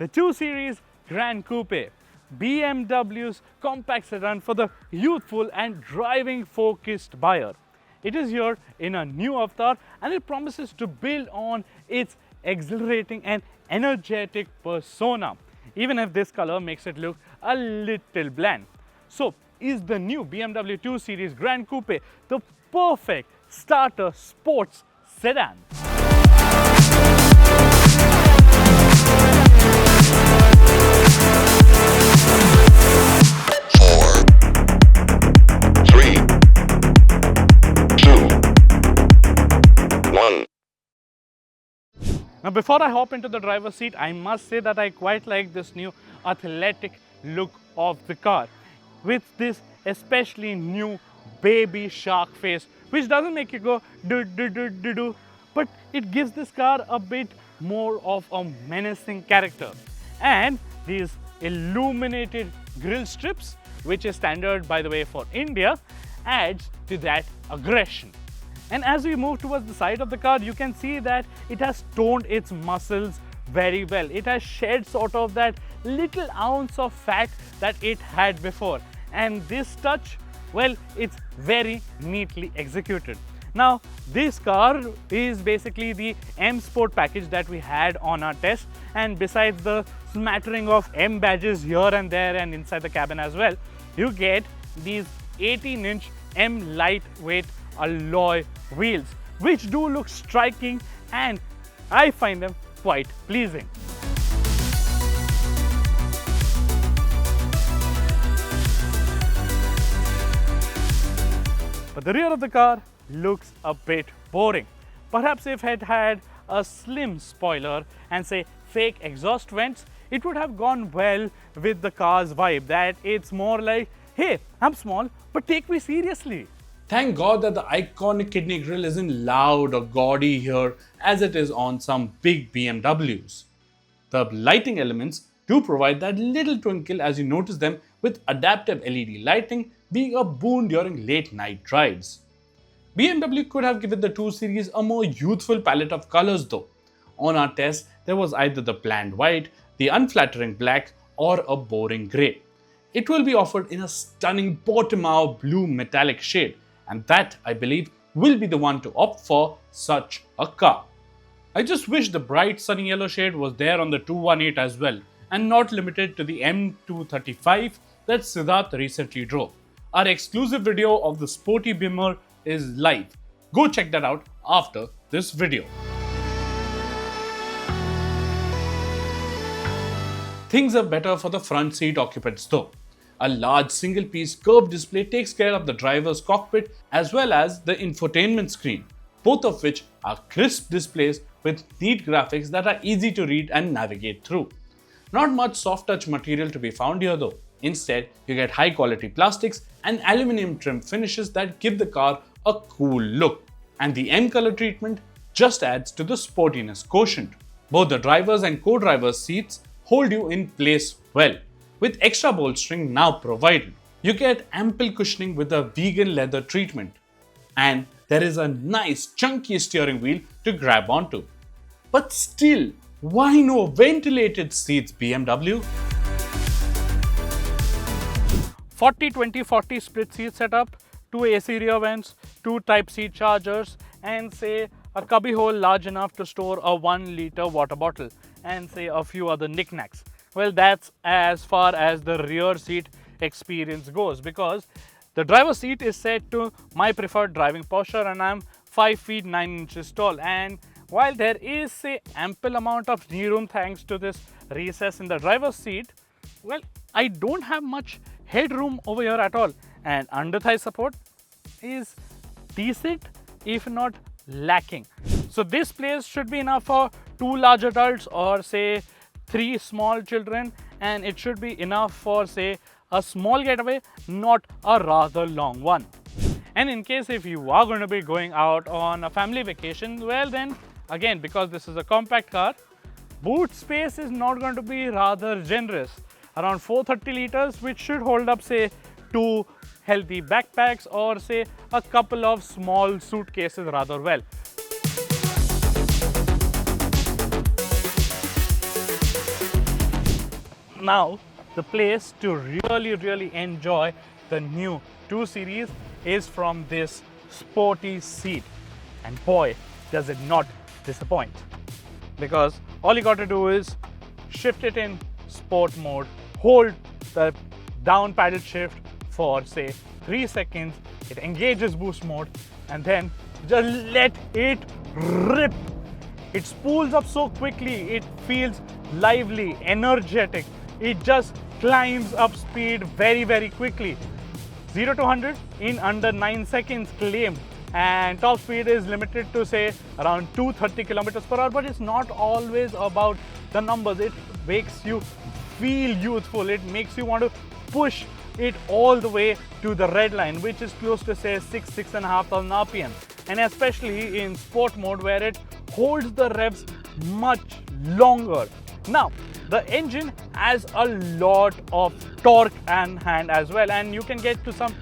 the 2 Series Gran Coupe, BMW's compact sedan for the youthful and driving focused buyer. It is here in a new avatar and it promises to build on its exhilarating and energetic persona, even if this color makes it look a little bland. So, is the new BMW 2 Series Gran Coupe the perfect starter sports sedan? Now, before I hop into the driver's seat, I must say that I quite like this new athletic look of the car with this especially new baby shark face, which doesn't make you go do do do do do, but it gives this car a bit more of a menacing character. And these illuminated grille strips, which is standard by the way for India, adds to that aggression. And as we move towards the side of the car, you can see that it has toned its muscles very well. It has shed sort of that little ounce of fat that it had before. And this touch, well, it's very neatly executed. Now, this car is basically the M Sport package that we had on our test. And besides the smattering of M badges here and there and inside the cabin as well, you get these 18-inch M lightweight alloy wheels, which do look striking and I find them quite pleasing. But the rear of the car looks a bit boring. Perhaps if it had a slim spoiler and say fake exhaust vents, it would have gone well with the car's vibe, that it's more like, hey, I'm small, but take me seriously. Thank God that the iconic kidney grille isn't loud or gaudy here as it is on some big BMWs. The lighting elements do provide that little twinkle as you notice them, with adaptive LED lighting being a boon during late night drives. BMW could have given the 2 Series a more youthful palette of colors though. On our test, there was either the bland white, the unflattering black, or a boring grey. It will be offered in a stunning Portimao blue metallic shade, and that, I believe, will be the one to opt for such a car. I just wish the bright sunny yellow shade was there on the 218 as well, and not limited to the M235 that Siddharth recently drove. Our exclusive video of the sporty Beemer is live. Go check that out after this video. Things are better for the front seat occupants though. A large single-piece curved display takes care of the driver's cockpit as well as the infotainment screen, both of which are crisp displays with neat graphics that are easy to read and navigate through. Not much soft touch material to be found here though. Instead, you get high-quality plastics and aluminium trim finishes that give the car a cool look. And the M color treatment just adds to the sportiness quotient. Both the driver's and co-driver's seats hold you in place well, with extra bolstering now provided. You get ample cushioning with a vegan leather treatment. And there is a nice chunky steering wheel to grab onto. But still, why no ventilated seats, BMW? 40-20-40 split seat setup, 2 AC rear vents, 2 Type-C chargers, and say a cubby hole large enough to store a 1-liter water bottle, and say a few other knickknacks. Well, that's as far as the rear seat experience goes, because the driver's seat is set to my preferred driving posture and I'm 5 feet 9 inches tall. And while there is say ample amount of knee room thanks to this recess in the driver's seat, well, I don't have much headroom over here at all. And under thigh support is decent, if not lacking. So this place should be enough for 2 large adults or say 3 small children, and it should be enough for say a small getaway, not a rather long one. And in case if you are going to be going out on a family vacation, well then again, because this is a compact car, boot space is not going to be rather generous. Around 430 liters, which should hold up say 2 healthy backpacks or say a couple of small suitcases rather well. Now, the place to really enjoy the new 2 Series is from this sporty seat. And boy, does it not disappoint. Because all you got to do is shift it in sport mode, hold the down paddle shift for say 3 seconds, it engages boost mode, and then just let it rip. It spools up so quickly, it feels lively, energetic. It just climbs up speed very quickly. 0 to 100 in under 9 seconds claimed, and top speed is limited to say around 230 kilometers per hour. But it's not always about the numbers. It makes you feel youthful. It makes you want to push it all the way to the red line, which is close to say 6,500 RPM, and especially in sport mode where it holds the revs much longer. Now, the engine has a lot of torque and hand as well, and you can get to some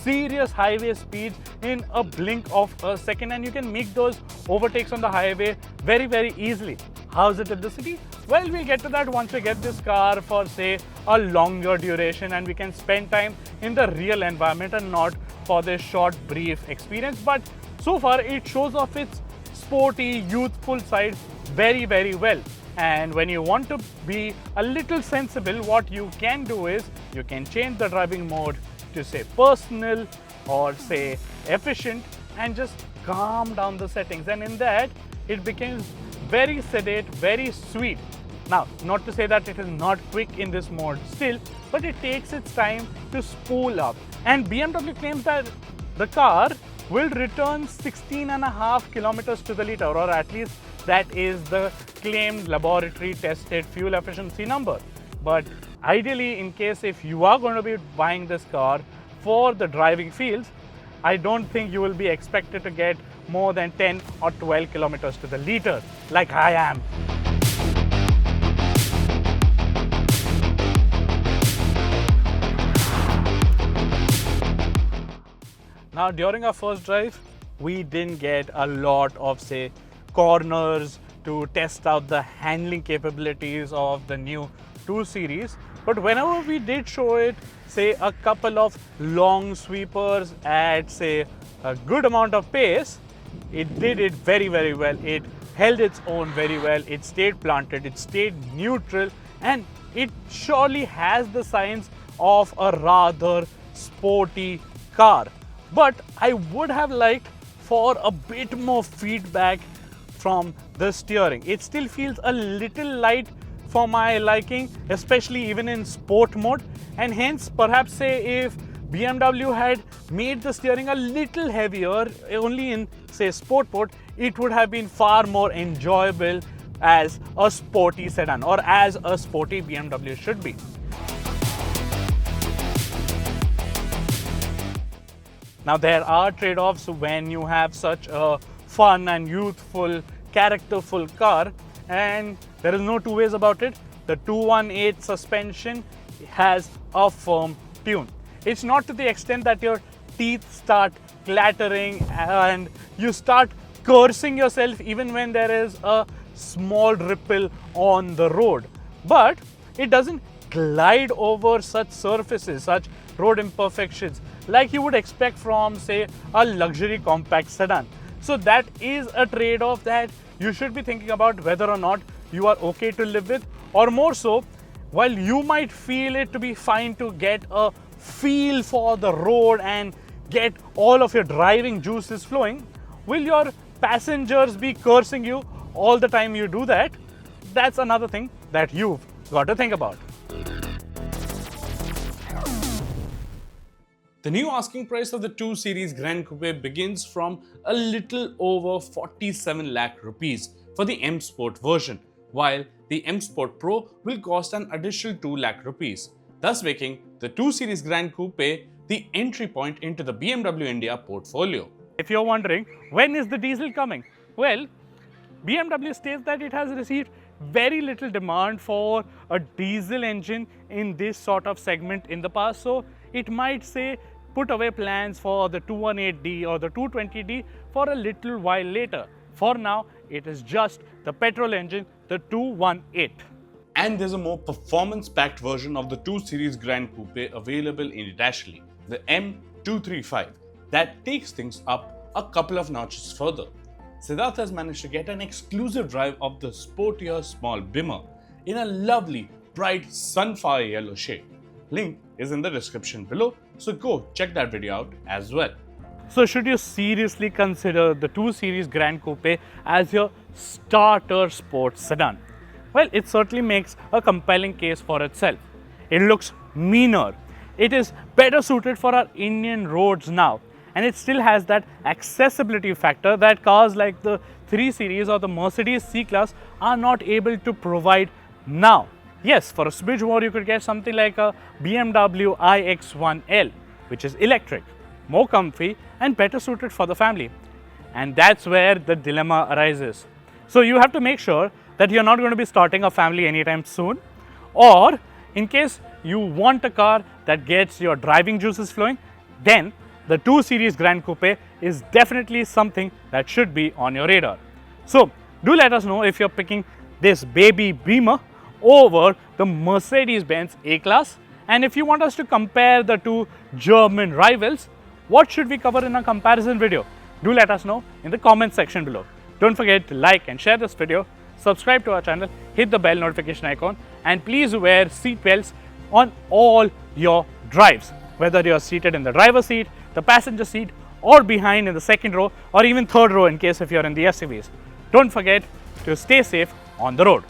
serious highway speeds in a blink of a second, and you can make those overtakes on the highway very easily. How's it at the city? Well, we'll get to that once we get this car for say a longer duration and we can spend time in the real environment and not for this short brief experience. But so far it shows off its sporty, youthful side very well. And when you want to be a little sensible, what you can do is you can change the driving mode to say personal or say efficient and just calm down the settings, and in that it becomes very sedate, very sweet. Now, not to say that it is not quick in this mode still, but it takes its time to spool up. And BMW claims that the car will return 16.5 kilometers to the liter, or at least that is the claimed laboratory tested fuel efficiency number. But ideally, in case if you are going to be buying this car for the driving feels, I don't think you will be expected to get more than 10 or 12 kilometers to the liter like I am. Now, during our first drive, we didn't get a lot of say corners to test out the handling capabilities of the new 2 Series. But whenever we did show it, say a couple of long sweepers at say a good amount of pace, it did it very well. It held its own very well. It stayed planted, it stayed neutral, and it surely has the signs of a rather sporty car. But I would have liked for a bit more feedback from the steering. It still feels a little light for my liking, especially even in sport mode, and hence perhaps say if BMW had made the steering a little heavier only in say sport mode, it would have been far more enjoyable as a sporty sedan, or as a sporty BMW should be. Now, there are trade-offs when you have such a fun and youthful, characterful car, and there is no two ways about it. The 218 suspension has a firm tune. It's not to the extent that your teeth start clattering and you start cursing yourself even when there is a small ripple on the road. But it doesn't glide over such surfaces, such road imperfections, like you would expect from say a luxury compact sedan. So that is a trade-off that you should be thinking about whether or not you are okay to live with, or more so, while you might feel it to be fine to get a feel for the road and get all of your driving juices flowing, will your passengers be cursing you all the time you do that? That's another thing that you've got to think about. The new asking price of the 2 Series Gran Coupé begins from a little over 47 lakh rupees for the M Sport version, while the M Sport Pro will cost an additional 2 lakh rupees, thus making the 2 Series Gran Coupé the entry point into the BMW India portfolio. If you're wondering, when is the diesel coming? Well, BMW states that it has received very little demand for a diesel engine in this sort of segment in the past, so it might say put away plans for the 218D or the 220D for a little while later. For now, it is just the petrol engine, the 218. And there's a more performance-packed version of the 2 Series Gran Coupe available in Italy, the M235, that takes things up a couple of notches further. Siddharth has managed to get an exclusive drive of the sportier small Beemer in a lovely, bright sunfire yellow shade. Link is in the description below, so go check that video out as well. So should you seriously consider the 2 Series Gran Coupe as your starter sports sedan? Well, it certainly makes a compelling case for itself. It looks meaner. It is better suited for our Indian roads now, and it still has that accessibility factor that cars like the 3 Series or the Mercedes C-Class are not able to provide now. Yes, for a smidge more you could get something like a BMW iX1L, which is electric, more comfy and better suited for the family. And that's where the dilemma arises. So you have to make sure that you're not going to be starting a family anytime soon, or in case you want a car that gets your driving juices flowing, then the 2 Series Gran Coupe is definitely something that should be on your radar. So do let us know if you're picking this baby Beemer over the Mercedes-Benz A-Class, and if you want us to compare the two German rivals, what should we cover in a comparison video? Do let us know in the comment section below. Don't forget to like and share this video, subscribe to our channel, hit the bell notification icon, and please wear seat belts on all your drives, whether you're seated in the driver's seat, the passenger seat, or behind in the second row, or even third row in case if you're in the SUVs. Don't forget to stay safe on the road.